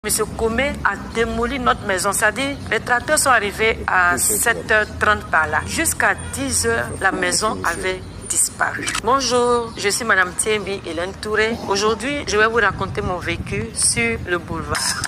Monsieur Comé a démoli notre maison, c'est-à-dire les tracteurs sont arrivés à 7h30 par là. Jusqu'à 10h, la maison avait disparu. Bonjour, je suis Madame Tiembi Hélène Touré. Aujourd'hui, je vais vous raconter mon vécu sur le boulevard.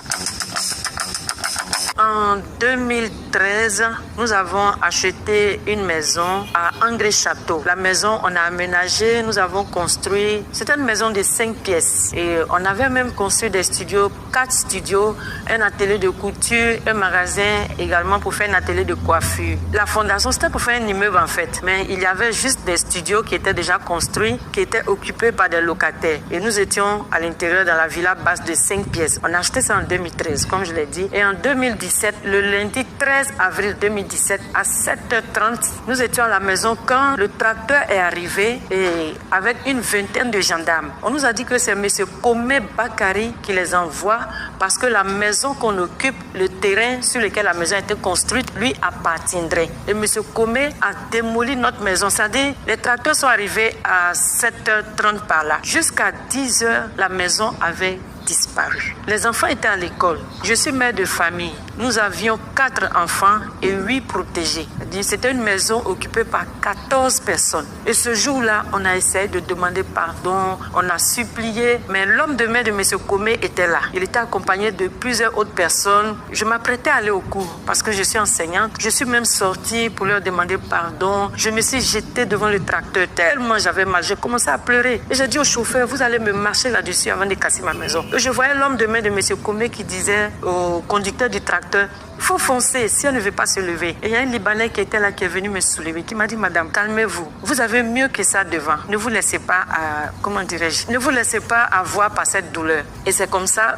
En 2013, nous avons acheté une maison à Angré-Château. La maison, on a aménagé, nous avons construit. C'était une maison de 5 pièces. Et on avait même construit des studios, 4 studios, un atelier de couture, un magasin également pour faire un atelier de coiffure. La fondation, c'était pour faire un immeuble en fait. Mais il y avait juste des studios qui étaient déjà construits, qui étaient occupés par des locataires. Et nous étions à l'intérieur dans la villa basse de 5 pièces. On a acheté ça en 2013, comme je l'ai dit. Et en 2017, le lundi 13 avril 2017 à 7h30, nous étions à la maison quand le tracteur est arrivé et avec une vingtaine de gendarmes. On nous a dit que c'est M. Comé Bakari qui les envoie parce que la maison qu'on occupe, le terrain sur lequel la maison a été construite, lui appartiendrait. Et M. Comé a démoli notre maison. C'est-à-dire, les tracteurs sont arrivés à 7h30 par là. Jusqu'à 10h, la maison avait disparu. Les enfants étaient à l'école. Je suis mère de famille. Nous avions 4 enfants et 8 protégés. C'était une maison occupée par 14 personnes. Et ce jour-là, on a essayé de demander pardon, on a supplié, mais l'homme de main de M. Comé était là. Il était accompagné de plusieurs autres personnes. Je m'apprêtais à aller au cours parce que je suis enseignante. Je suis même sortie pour leur demander pardon. Je me suis jetée devant le tracteur tellement j'avais mal. J'ai commencé à pleurer. Et j'ai dit au chauffeur, vous allez me marcher là-dessus avant de casser ma maison. Je voyais l'homme de main de M. Comé qui disait au conducteur du tracteur, il faut foncer si on ne veut pas se lever. Et il y a un Libanais qui était là, qui est venu me soulever, qui m'a dit, madame, calmez-vous. Vous avez mieux que ça devant. Ne vous laissez pas, ne vous laissez pas avoir par cette douleur. Et c'est comme ça,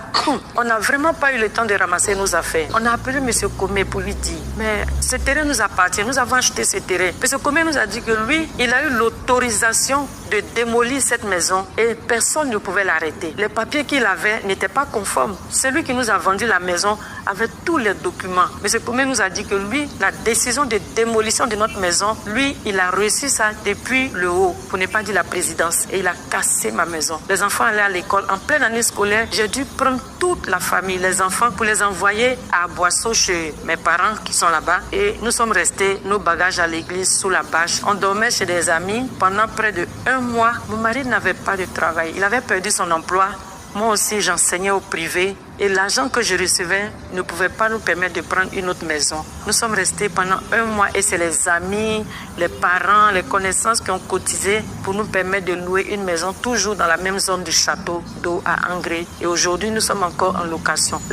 on n'a vraiment pas eu le temps de ramasser nos affaires. On a appelé M. Comé pour lui dire, mais ce terrain nous appartient, nous avons acheté ce terrain. M. Comé nous a dit que lui, il a eu l'autorisation de démolir cette maison et personne ne pouvait l'arrêter. Les papiers qu'il avait n'étaient pas conformes. Celui qui nous a vendu la maison avait tous les documents. M. Comé nous a dit que lui, la décision de démolition de notre maison, lui, il a reçu ça depuis le haut, pour ne pas dire la présidence. Et il a cassé ma maison. Les enfants allaient à l'école. En pleine année scolaire, j'ai dû prendre toute la famille, les enfants, pour les envoyer à Boisseau chez mes parents qui sont là-bas. Et nous sommes restés, nos bagages à l'église, sous la bâche. On dormait chez des amis pendant près de 1 mois. Mon mari n'avait pas de travail. Il avait perdu son emploi. Moi aussi, j'enseignais au privé et l'argent que je recevais ne pouvait pas nous permettre de prendre une autre maison. Nous sommes restés pendant 1 mois et c'est les amis, les parents, les connaissances qui ont cotisé pour nous permettre de louer une maison toujours dans la même zone du château d'eau à Angré. Et aujourd'hui, nous sommes encore en location.